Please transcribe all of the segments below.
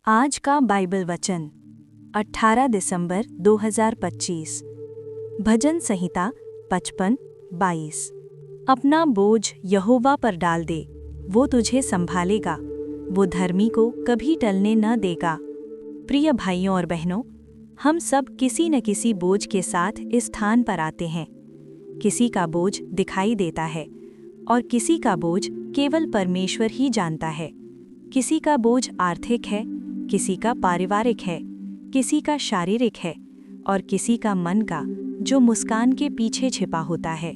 आज का बाइबल वचन 18 दिसंबर 2025। भजन संहिता 55-22। अपना बोझ यहोवा पर डाल दे, वो तुझे संभालेगा, वो धर्मी को कभी टलने न देगा। प्रिय भाइयों और बहनों, हम सब किसी न किसी बोझ के साथ इस स्थान पर आते हैं। किसी का बोझ दिखाई देता है और किसी का बोझ केवल परमेश्वर ही जानता है। किसी का बोझ आर्थिक है, किसी का पारिवारिक है, किसी का शारीरिक है और किसी का मन का, जो मुस्कान के पीछे छिपा होता है।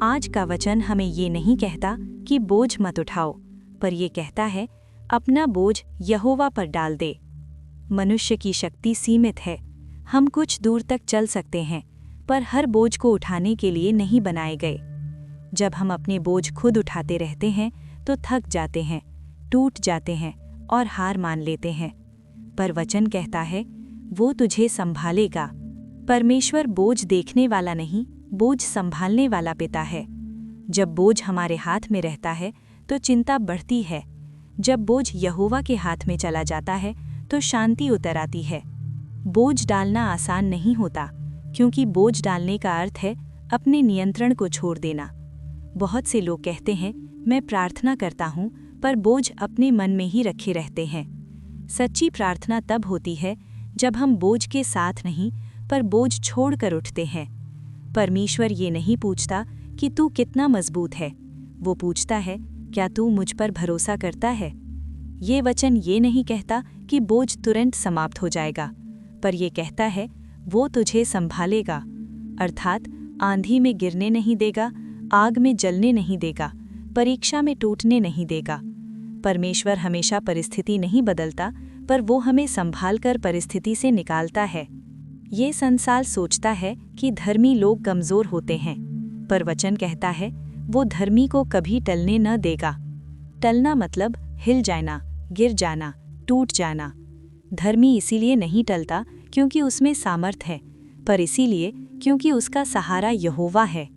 आज का वचन हमें ये नहीं कहता कि बोझ मत उठाओ, पर ये कहता है अपना बोझ यहोवा पर डाल दे। मनुष्य की शक्ति सीमित है, हम कुछ दूर तक चल सकते हैं, पर हर बोझ को उठाने के लिए नहीं बनाए गए। जब हम अपने बोझ खुद उठाते रहते हैं तो थक जाते हैं, टूट जाते हैं और हार मान लेते हैं। पर वचन कहता है वो तुझे संभालेगा। परमेश्वर बोझ देखने वाला नहीं, बोझ संभालने वाला पिता है। जब बोझ हमारे हाथ में रहता है तो चिंता बढ़ती है। जब बोझ यहोवा के हाथ में चला जाता है तो शांति उतर आती है। बोझ डालना आसान नहीं होता, क्योंकि बोझ डालने का अर्थ है अपने नियंत्रण को छोड़ देना। बहुत से लोग कहते हैं मैं प्रार्थना करता हूँ, पर बोझ अपने मन में ही रखे रहते हैं। सच्ची प्रार्थना तब होती है जब हम बोझ के साथ नहीं, पर बोझ छोड़कर उठते हैं। परमेश्वर ये नहीं पूछता कि तू कितना मजबूत है, वो पूछता है क्या तू मुझ पर भरोसा करता है। ये वचन ये नहीं कहता कि बोझ तुरंत समाप्त हो जाएगा, पर यह कहता है वो तुझे संभालेगा, अर्थात आंधी में गिरने नहीं देगा, आग में जलने नहीं देगा, परीक्षा में टूटने नहीं देगा। परमेश्वर हमेशा परिस्थिति नहीं बदलता, पर वो हमें संभालकर परिस्थिति से निकालता है। ये संसार सोचता है कि धर्मी लोग कमज़ोर होते हैं, पर वचन कहता है वो धर्मी को कभी टलने न देगा। टलना मतलब हिल जाना, गिर जाना, टूट जाना। धर्मी इसीलिए नहीं टलता क्योंकि उसमें सामर्थ है, पर इसीलिए क्योंकि उसका सहारा यहोवा है।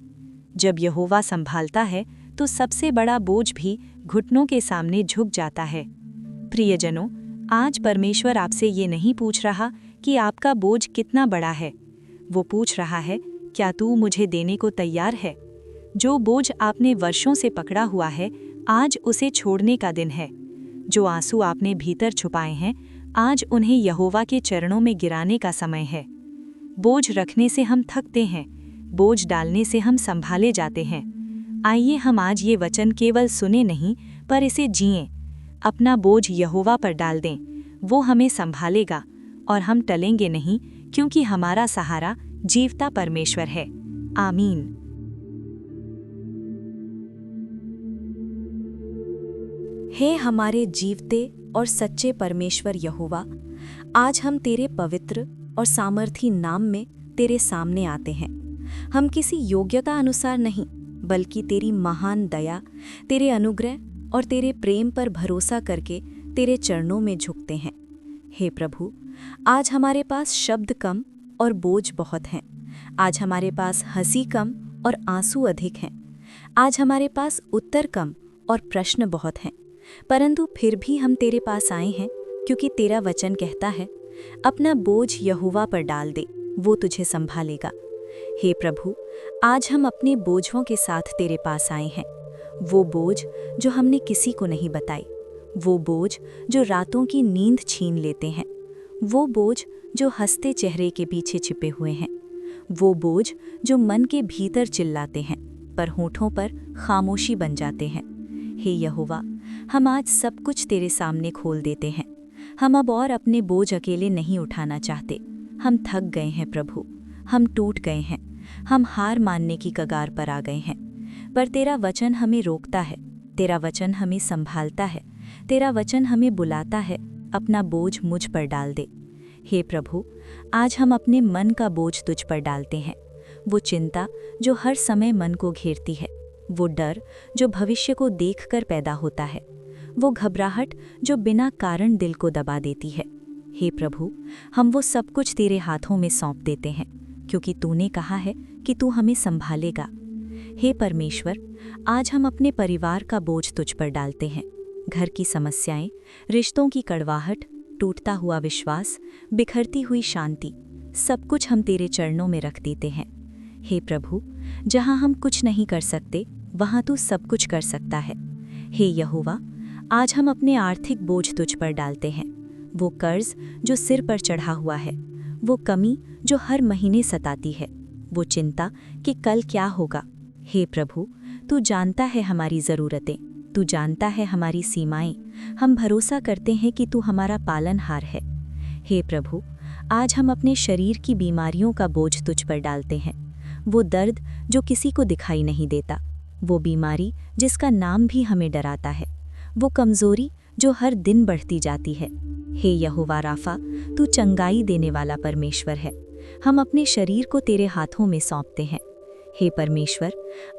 जब यहोवा संभालता है तो सबसे बड़ा बोझ भी घुटनों के सामने झुक जाता है। प्रियजनों, आज परमेश्वर आपसे ये नहीं पूछ रहा कि आपका बोझ कितना बड़ा है, वो पूछ रहा है क्या तू मुझे देने को तैयार है। जो बोझ आपने वर्षों से पकड़ा हुआ है, आज उसे छोड़ने का दिन है। जो आंसू आपने भीतर छुपाए हैं, आज उन्हें यहोवा के चरणों में गिराने का समय है। बोझ रखने से हम थकते हैं, बोझ डालने से हम संभाले जाते हैं। आइए हम आज ये वचन केवल सुने नहीं, पर इसे जिएं। अपना बोझ यहोवा पर डाल दें, वो हमें संभालेगा और हम टलेंगे नहीं, क्योंकि हमारा सहारा जीवता परमेश्वर है। आमीन। हे हमारे जीवते और सच्चे परमेश्वर यहोवा, आज हम तेरे पवित्र और सामर्थी नाम में तेरे सामने आते हैं। हम किसी योग्यता अनुसार नहीं, बल्कि तेरी महान दया, तेरे अनुग्रह और तेरे प्रेम पर भरोसा करके तेरे चरणों में झुकते हैं। हे प्रभु, आज हमारे पास शब्द कम और बोझ बहुत हैं। आज हमारे पास हंसी कम और आंसू अधिक हैं। आज हमारे पास उत्तर कम और प्रश्न बहुत हैं, परंतु फिर भी हम तेरे पास आए हैं, क्योंकि तेरा वचन कहता है अपना बोझ यहोवा पर डाल दे, वो तुझे संभालेगा। हे प्रभु, आज हम अपने बोझों के साथ तेरे पास आए हैं। वो बोझ जो हमने किसी को नहीं बताई, वो बोझ जो रातों की नींद छीन लेते हैं, वो बोझ जो हंसते चेहरे के पीछे छिपे हुए हैं, वो बोझ जो मन के भीतर चिल्लाते हैं पर होठों पर खामोशी बन जाते हैं। हे यहोवा, हम आज सब कुछ तेरे सामने खोल देते हैं। हम अब और अपने बोझ अकेले नहीं उठाना चाहते। हम थक गए हैं प्रभु, हम टूट गए हैं, हम हार मानने की कगार पर आ गए हैं। पर तेरा वचन हमें रोकता है, तेरा वचन हमें संभालता है, तेरा वचन हमें बुलाता है अपना बोझ मुझ पर डाल दे। हे प्रभु, आज हम अपने मन का बोझ तुझ पर डालते हैं। वो चिंता जो हर समय मन को घेरती है, वो डर जो भविष्य को देखकर पैदा होता है, वो घबराहट जो बिना कारण दिल को दबा देती है। हे प्रभु, हम वो सब कुछ तेरे हाथों में सौंप देते हैं, क्योंकि तूने कहा है कि तू हमें संभालेगा। हे परमेश्वर, आज हम अपने परिवार का बोझ तुझ पर डालते हैं। घर की समस्याएं, रिश्तों की कड़वाहट, टूटता हुआ विश्वास, बिखरती हुई शांति, सब कुछ हम तेरे चरणों में रख देते हैं। हे प्रभु, जहाँ हम कुछ नहीं कर सकते, वहाँ तू सब कुछ कर सकता है। हे यहोवा, आज हम अपने आर्थिक बोझ तुझ पर डालते हैं। वो कर्ज जो सिर पर चढ़ा हुआ है, वो कमी जो हर महीने सताती है, वो चिंता कि कल क्या होगा। हे प्रभु, तू जानता है हमारी ज़रूरतें, तू जानता है हमारी सीमाएं। हम भरोसा करते हैं कि तू हमारा पालनहार है। हे प्रभु, आज हम अपने शरीर की बीमारियों का बोझ तुझ पर डालते हैं। वो दर्द जो किसी को दिखाई नहीं देता, वो बीमारी जिसका नाम भी हमें डराता है, वो कमज़ोरी जो हर दिन बढ़ती जाती है। हे यहोवा राफा, तू चंगाई देने वाला परमेश्वर है। हम अपने शरीर को तेरे हाथों में सौंपते हैं। हे परमेश्वर,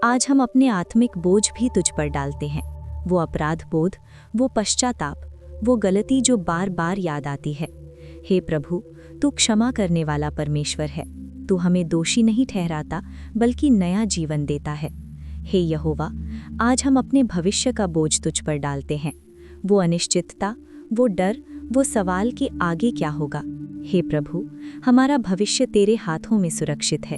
आज हम अपने आत्मिक बोझ भी तुझ पर डालते हैं। वो अपराध बोध, वो पश्चाताप, वो गलती जो बार बार याद आती है। हे प्रभु, तू क्षमा करने वाला परमेश्वर है। तू हमें दोषी नहीं ठहराता, बल्कि नया जीवन देता है। हे यहोवा, आज हम अपने भविष्य का बोझ तुझ पर डालते हैं। वो अनिश्चितता, वो डर, वो सवाल कि आगे क्या होगा। हे प्रभु, हमारा भविष्य तेरे हाथों में सुरक्षित है।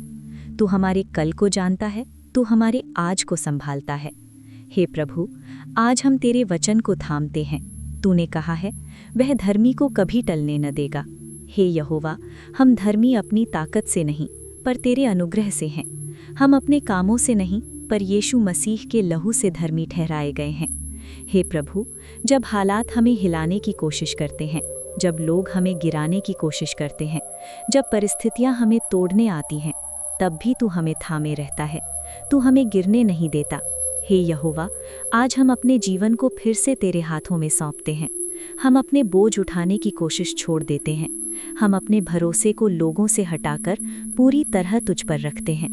तू हमारे कल को जानता है, तू हमारे आज को संभालता है। हे प्रभु, आज हम तेरे वचन को थामते हैं। तूने कहा है, वह धर्मी को कभी टलने न देगा। हे यहोवा, हम धर्मी अपनी ताकत से नहीं, पर तेरे अनुग्रह से हैं। हम अपने कामों से नहीं, पर यीशु मसीह के लहू से धर्मी ठहराए गए हैं। हे प्रभु, जब हालात हमें हिलाने की कोशिश करते हैं, जब लोग हमें गिराने की कोशिश करते हैं, जब परिस्थितियां हमें तोड़ने आती हैं, तब भी तू हमें थामे रहता है। तू हमें गिरने नहीं देता। हे यहोवा, आज हम अपने जीवन को फिर से तेरे हाथों में सौंपते हैं। हम अपने बोझ उठाने की कोशिश छोड़ देते हैं। हम अपने भरोसे को लोगों से हटाकर पूरी तरह तुझ पर रखते हैं।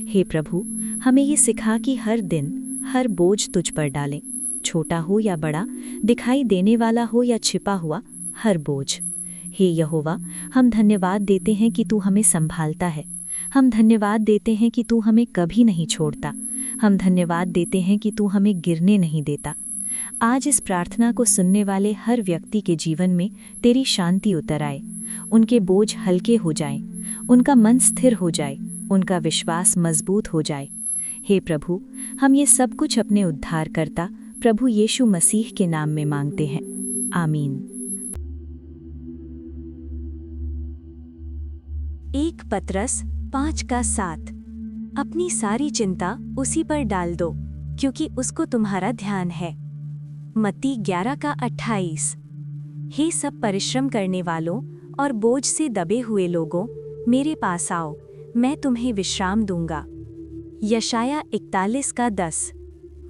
हे प्रभु, हमें ये सिखा कि हर दिन, हर बोझ तुझ पर डालें, छोटा हो या बड़ा, दिखाई देने वाला हो या छिपा हुआ, हर बोझ। हे यहोवा, हम धन्यवाद देते हैं कि तू हमें संभालता है। हम धन्यवाद देते हैं कि तू हमें कभी नहीं छोड़ता। हम धन्यवाद देते हैं कि तू हमें गिरने नहीं देता। आज इस प्रार्थना को सुनने वाले हर व्यक्ति के जीवन में तेरी शांति उतर आए, उनके बोझ हल्के हो जाएं, उनका मन स्थिर हो जाए, उनका विश्वास मजबूत हो जाए। हे प्रभु, हम ये सब कुछ अपने उद्धारकर्ता प्रभु यीशु मसीह के नाम में मांगते हैं। आमीन। 1 पतरस 5:7। अपनी सारी चिंता उसी पर डाल दो, क्योंकि उसको तुम्हारा ध्यान है। मत्ती 11:28। हे सब परिश्रम करने वालों और बोझ से दबे हुए लोगों, मेरे पास आओ, मैं तुम्हें विश्राम दूंगा। यशाया 41:10।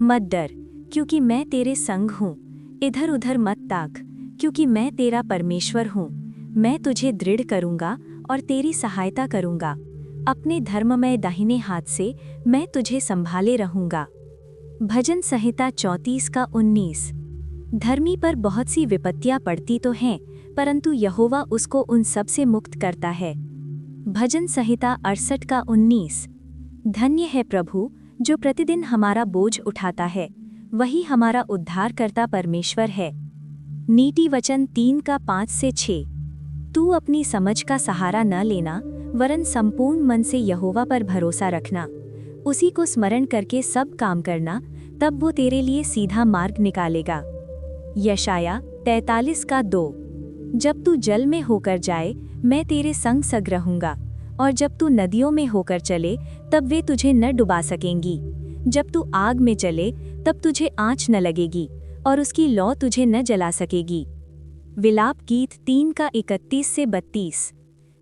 मत डर, क्योंकि मैं तेरे संग हूँ। इधर उधर मत ताक, क्योंकि मैं तेरा परमेश्वर हूँ। मैं तुझे दृढ़ करूँगा और तेरी सहायता करूँगा। अपने धर्ममय दाहिने हाथ से मैं तुझे संभाले रहूँगा। भजन संहिता 34:19। धर्मी पर बहुत सी विपत्तियां पड़ती तो हैं, परंतु यहोवा उसको उन सब से मुक्त करता है। भजन संहिता 68:19। धन्य है प्रभु, जो प्रतिदिन हमारा बोझ उठाता है, वही हमारा उद्धारकर्ता परमेश्वर है। नीति वचन 3:5-6। तू अपनी समझ का सहारा न लेना, वरन संपूर्ण मन से यहोवा पर भरोसा रखना। उसी को स्मरण करके सब काम करना, तब वो तेरे लिए सीधा मार्ग निकालेगा। यशाया 43:2। जब तू जल में होकर जाए, मैं तेरे संग सग रहूंगा, और जब तू नदियों में होकर चले, तब वे तुझे न डुबा सकेंगी। जब तू आग में चले, तब तुझे आँच न लगेगी, और उसकी लौ तुझे न जला सकेगी। विलाप गीत 3:31-32।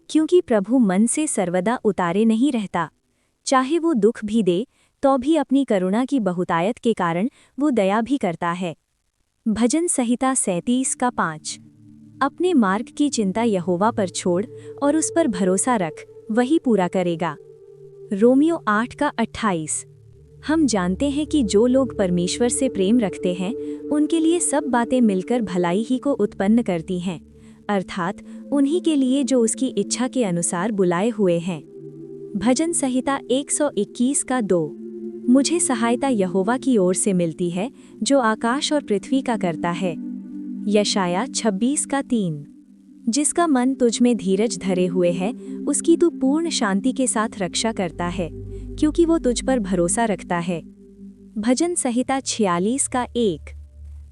क्योंकि प्रभु मन से सर्वदा उतारे नहीं रहता, चाहे वो दुख भी दे, तो भी अपनी करुणा की बहुतायत के कारण वो दया भी करता है। भजन संहिता 37:5। अपने मार्ग की चिंता यहोवा पर छोड़ और उस पर भरोसा रख, वही पूरा करेगा। रोमियो 8:28। हम जानते हैं कि जो लोग परमेश्वर से प्रेम रखते हैं, उनके लिए सब बातें मिलकर भलाई ही को उत्पन्न करती हैं, अर्थात उन्हीं के लिए जो उसकी इच्छा के अनुसार बुलाए हुए हैं। भजन संहिता 121:2। मुझे सहायता यहोवा की ओर से मिलती है, जो आकाश और पृथ्वी का करता है। यशाया 26:3। जिसका मन तुझ में धीरज धरे हुए है, उसकी तू पूर्ण शांति के साथ रक्षा करता है, क्योंकि वो तुझ पर भरोसा रखता है। भजन संहिता 46 का 1।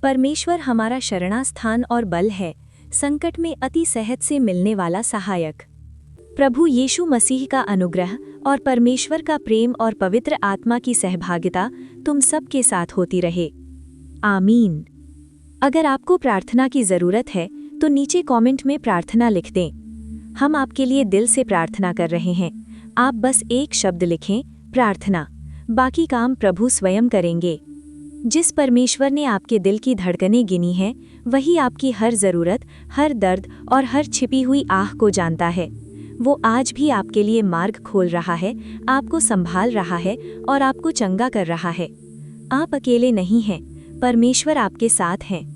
परमेश्वर हमारा शरणास्थान और बल है, संकट में अति सहज से मिलने वाला सहायक। प्रभु यीशु मसीह का अनुग्रह और परमेश्वर का प्रेम और पवित्र आत्मा की सहभागिता तुम सब के साथ होती रहे। आमीन। अगर आपको प्रार्थना की ज़रूरत है तो नीचे कमेंट में प्रार्थना लिख दें। हम आपके लिए दिल से प्रार्थना कर रहे हैं। आप बस एक शब्द लिखें, प्रार्थना। बाकी काम प्रभु स्वयं करेंगे। जिस परमेश्वर ने आपके दिल की धड़कनें गिनी हैं, वही आपकी हर ज़रूरत, हर दर्द और हर छिपी हुई आह को जानता है। वो आज भी आपके लिए मार्ग खोल रहा है, आपको संभाल रहा है और आपको चंगा कर रहा है। आप अकेले नहीं हैं, परमेश्वर आपके साथ हैं।